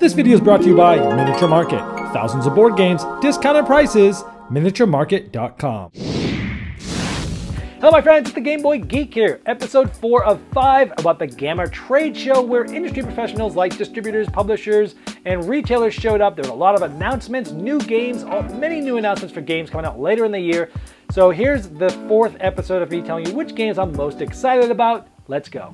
This video is brought to you by Miniature Market. Thousands of board games, discounted prices, miniaturemarket.com. Hello my friends, it's the Game Boy Geek here, episode 4 of 5 about the Gama trade show where industry professionals like distributors, publishers, and retailers showed up. There were a lot of announcements, new games, many new announcements for games coming out later in the year. So here's the 4th episode of me telling you which games I'm most excited about. Let's go.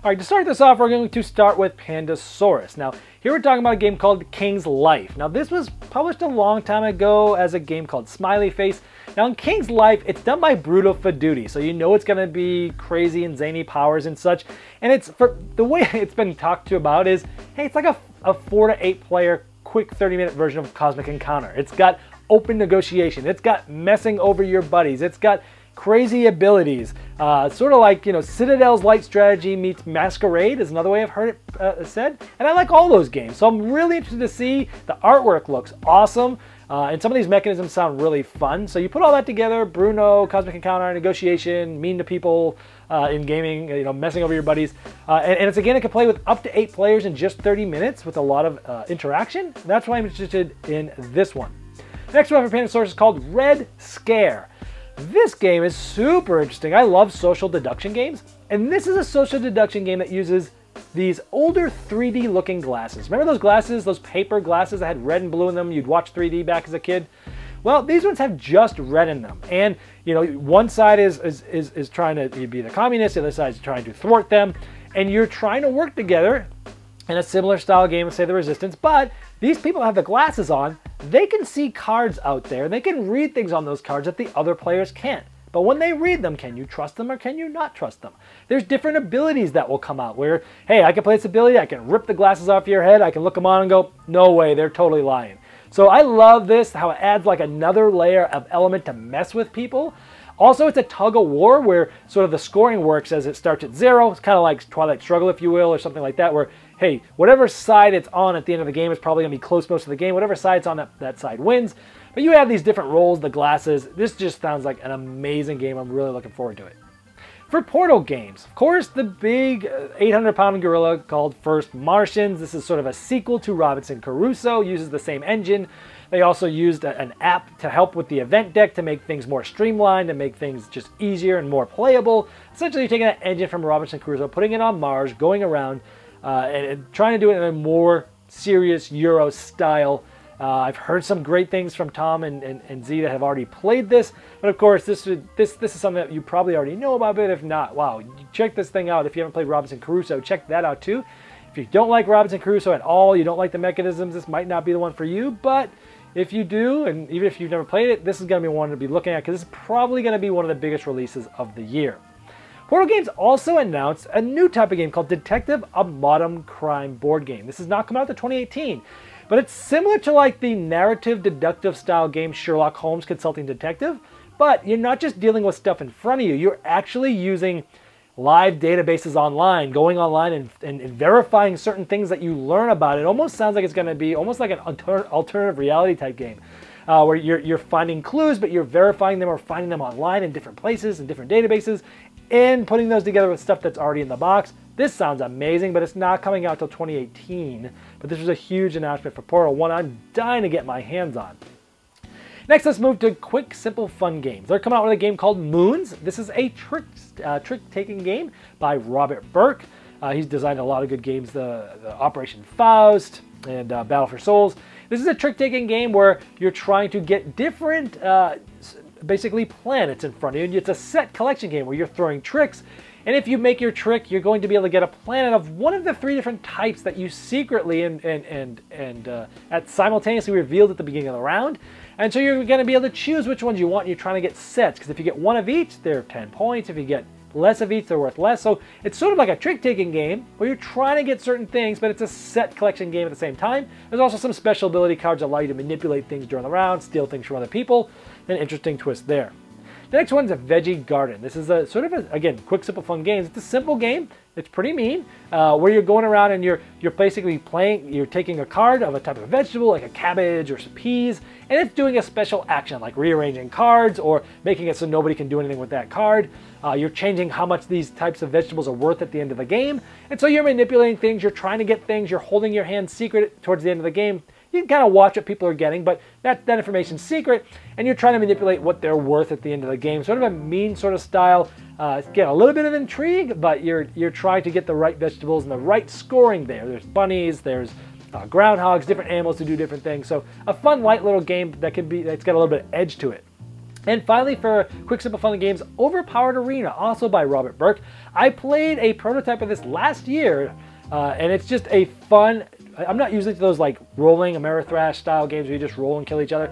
All right, to start this off, we're going to start with Pandasaurus. Now, here we're talking about a game called King's Life. Now, this was published a long time ago as a game called Smiley Face. Now, in King's Life, it's done by Bruto Fedudi, so you know it's going to be crazy and zany powers and such. And it's for the way it's been talked to about is, hey, it's like a 4 to 8 player quick 30-minute version of Cosmic Encounter. It's got open negotiation. It's got messing over your buddies. It's got crazy abilities, sort of like, you know, Citadel's light strategy meets Masquerade is another way I've heard it said, and I like all those games, so I'm really interested to see. The artwork looks awesome, and some of these mechanisms sound really fun, so you put all that together, Bruno, Cosmic Encounter, negotiation, mean to people in gaming, you know, messing over your buddies, and it's a game that can play with up to 8 players in just 30 minutes with a lot of interaction. That's why I'm interested in this one. The next one for Pandasaurus is called Red Scare. This game is super interesting. I love social deduction games, and this is a social deduction game that uses these older 3D looking glasses. Remember those glasses, those paper glasses that had red and blue in them? You'd watch 3D back as a kid. Well, these ones have just red in them, and you know, one side is trying to be the communist, the other side is trying to thwart them, and you're trying to work together in a similar style game of, say, the Resistance, but these people have the glasses on. They can see cards out there, and they can read things on those cards that the other players can't. But when they read them, can you trust them or can you not trust them? There's different abilities that will come out where, hey, I can play this ability, I can rip the glasses off your head, I can look them on and go, no way, they're totally lying. So I love this, how it adds like another layer of element to mess with people. Also, it's a tug of war where sort of the scoring works as it starts at 0. It's kind of like Twilight Struggle, if you will, or something like that, where, hey, whatever side it's on at the end of the game is probably going to be close most of the game. Whatever side it's on, that side wins. But you have these different roles, the glasses. This just sounds like an amazing game. I'm really looking forward to it. For Portal games, of course, the big 800-pound gorilla called First Martians. This is sort of a sequel to Robinson Crusoe, uses the same engine. They also used an app to help with the event deck to make things more streamlined and make things just easier and more playable. Essentially, you're taking that engine from Robinson Crusoe, putting it on Mars, going around, and trying to do it in a more serious Euro style. I've heard some great things from Tom and Z that have already played this, but of course this is something that you probably already know about, but if not, wow, check this thing out. If you haven't played Robinson Crusoe, check that out too. If you don't like Robinson Crusoe at all, you don't like the mechanisms, this might not be the one for you, but if you do, and even if you've never played it, this is going to be one to be looking at because this is probably going to be one of the biggest releases of the year. Portal Games also announced a new type of game called Detective: A Modern Crime board game. This is not coming out to 2018, but it's similar to like the narrative deductive style game Sherlock Holmes Consulting Detective, but you're not just dealing with stuff in front of you, you're actually using live databases online, going online and verifying certain things that you learn about. It almost sounds like it's going to be almost like an alternative reality type game. Where you're finding clues, but you're verifying them or finding them online in different places and different databases and putting those together with stuff that's already in the box. This sounds amazing, but it's not coming out till 2018. But this was a huge announcement for Portal, one I'm dying to get my hands on. Next, let's move to quick, simple, fun games. They're coming out with a game called Moons. This is a trick-taking game by Robert Burke. He's designed a lot of good games, the Operation Faust and Battle for Souls. This is a trick-taking game where you're trying to get different, basically planets in front of you. It's a set collection game where you're throwing tricks, and if you make your trick, you're going to be able to get a planet of one of the 3 different types that you secretly and simultaneously revealed at the beginning of the round. And so you're going to be able to choose which ones you want. You're trying to get sets, because if you get one of each, they're 10 points. If you get less of each, they're worth less. So it's sort of like a trick-taking game where you're trying to get certain things, but it's a set collection game at the same time. There's also some special ability cards that allow you to manipulate things during the round, steal things from other people. An interesting twist there. The next one's a Veggie Garden. This is a sort of a, again, quick, simple, fun game. It's a simple game. It's pretty mean, where you're going around and you're basically playing, you're taking a card of a type of vegetable, like a cabbage or some peas, and it's doing a special action, like rearranging cards or making it so nobody can do anything with that card. You're changing how much these types of vegetables are worth at the end of the game, and so you're manipulating things, you're trying to get things, you're holding your hand secret towards the end of the game. You can kind of watch what people are getting, but that information's secret, and you're trying to manipulate what they're worth at the end of the game. Sort of a mean sort of style. Get a little bit of intrigue, but you're trying to get the right vegetables and the right scoring there. There's bunnies, there's groundhogs, different animals to do different things. So a fun, light little game that's got a little bit of edge to it. And finally, for quick, simple, fun games, Overpowered Arena, also by Robert Burke. I played a prototype of this last year, and it's just a fun. I'm not usually to those like rolling Ameritrash style games where you just roll and kill each other.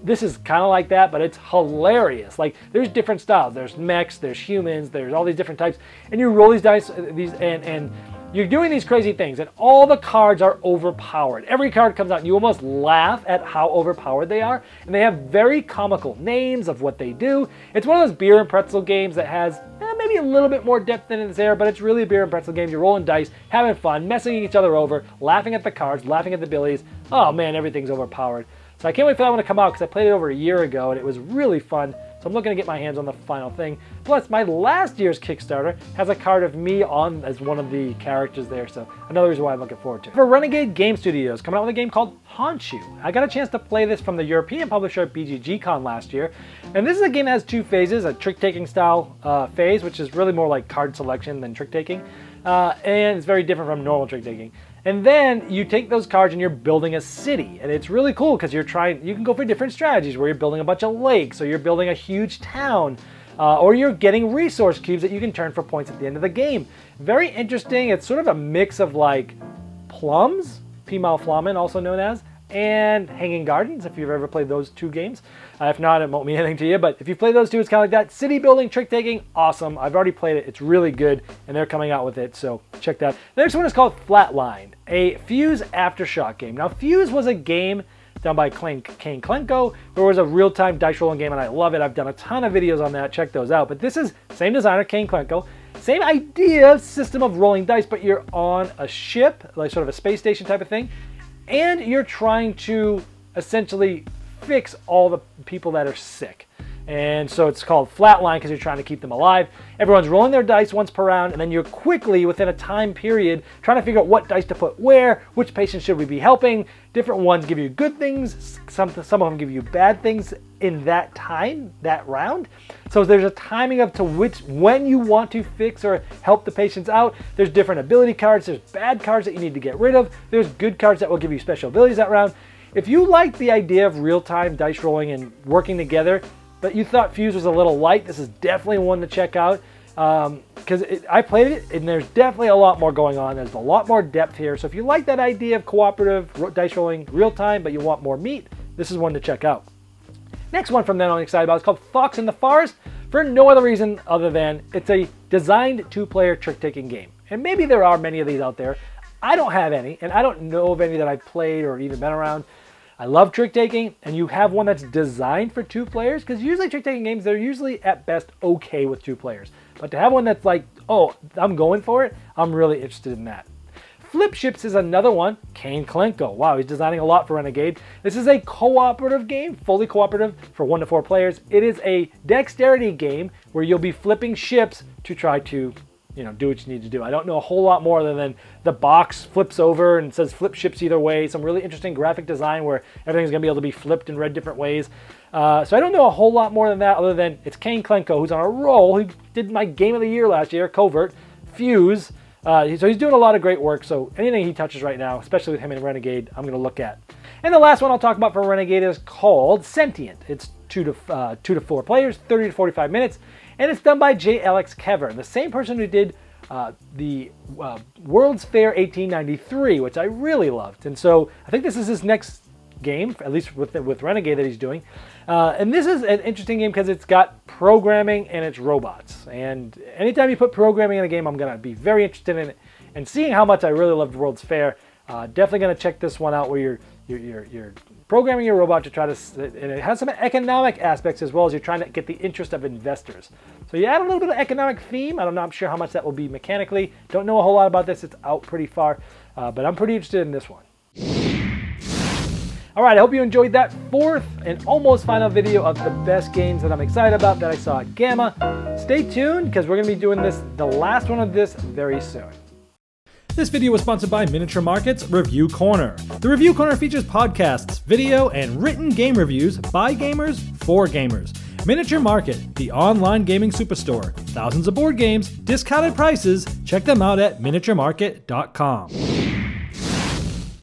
This is kind of like that, but it's hilarious. Like, there's different styles. There's mechs, there's humans, there's all these different types, and you roll these dice, and you're doing these crazy things, and all the cards are overpowered. Every card comes out, and you almost laugh at how overpowered they are, and they have very comical names of what they do. It's one of those beer and pretzel games that has maybe a little bit more depth than it's there, but it's really a beer and pretzel game. You're rolling dice, having fun, messing each other over, laughing at the cards, laughing at the billies. Oh man, everything's overpowered. So I can't wait for that one to come out because I played it over a year ago and it was really fun. So I'm looking to get my hands on the final thing. Plus, my last year's Kickstarter has a card of me on as one of the characters there. So another reason why I'm looking forward to it. For Renegade Game Studios, coming out with a game called Honshu. I got a chance to play this from the European publisher BGG-Con last year. And this is a game that has two phases, a trick-taking style phase, which is really more like card selection than trick-taking. And it's very different from normal trick-taking. And then you take those cards and you're building a city. And it's really cool because you can go for different strategies where you're building a bunch of lakes, or you're building a huge town, or you're getting resource cubes that you can turn for points at the end of the game. Very interesting. It's sort of a mix of like plums, Pimal Flamen also known as, and Hanging Gardens, if you've ever played those two games. If not, it won't mean anything to you, but if you play those two, it's kind of like that. City building, trick taking, awesome. I've already played it. It's really good, and they're coming out with it, so check that. The next one is called Flatline, a Fuse Aftershock game. Now, Fuse was a game done by Kane Klenko, where it was a real-time dice rolling game, and I love it. I've done a ton of videos on that. Check those out. But this is same designer, Kane Klenko, same idea, system of rolling dice, but you're on a ship, like sort of a space station type of thing, and you're trying to essentially fix all the people that are sick. And so it's called Flatline because you're trying to keep them alive. Everyone's rolling their dice once per round, and then you're quickly, within a time period, trying to figure out what dice to put where, which patients should we be helping. Different ones give you good things, some of them give you bad things in that time, that round. So there's a timing up to when you want to fix or help the patients out. There's different ability cards, there's bad cards that you need to get rid of, there's good cards that will give you special abilities that round. If you like the idea of real-time dice rolling and working together, but you thought Fuse was a little light, this is definitely one to check out. Because I played it, and there's definitely a lot more going on. There's a lot more depth here. So if you like that idea of cooperative dice rolling real time, but you want more meat, this is one to check out. Next one from them I'm excited about is called Fox in the Forest, for no other reason other than it's a designed two-player trick-taking game. And maybe there are many of these out there. I don't have any, and I don't know of any that I've played or even been around. I love trick-taking, and you have one that's designed for two players, because usually trick-taking games, they're usually at best okay with two players. But to have one that's like, oh, I'm going for it, I'm really interested in that. Flip Ships is another one, Kane Klenko. Wow, he's designing a lot for Renegade. This is a cooperative game, fully cooperative for 1 to 4 players. It is a dexterity game where you'll be flipping ships to try to, do what you need to do. I don't know a whole lot more other than the box flips over and says flip ships either way. Some really interesting graphic design where everything's going to be able to be flipped and read different ways. So I don't know a whole lot more than that other than it's Kane Klenko, who's on a roll. He did my game of the year last year, Covert, Fuse. So he's doing a lot of great work. So anything he touches right now, especially with him in Renegade, I'm going to look at. And the last one I'll talk about for Renegade is called Sentient. It's 2 to 4 players, 30 to 45 minutes. And it's done by J. Alex Kever, the same person who did the World's Fair 1893, which I really loved. And so I think this is his next game, at least with Renegade that he's doing. And this is an interesting game because it's got programming and it's robots. And anytime you put programming in a game, I'm going to be very interested in it. And seeing how much I really loved World's Fair, definitely going to check this one out where you're programming your robot to try to, and it has some economic aspects as well as you're trying to get the interest of investors. So you add a little bit of economic theme. I'm not sure how much that will be mechanically. Don't know a whole lot about this. It's out pretty far, but I'm pretty interested in this one. All right, I hope you enjoyed that fourth and almost final video of the best games that I'm excited about that I saw at Gama. Stay tuned because we're gonna be doing the last one of this very soon. This video was sponsored by Miniature Market's Review Corner. The Review Corner features podcasts, video, and written game reviews by gamers for gamers. Miniature Market, the online gaming superstore. Thousands of board games, discounted prices. Check them out at miniaturemarket.com.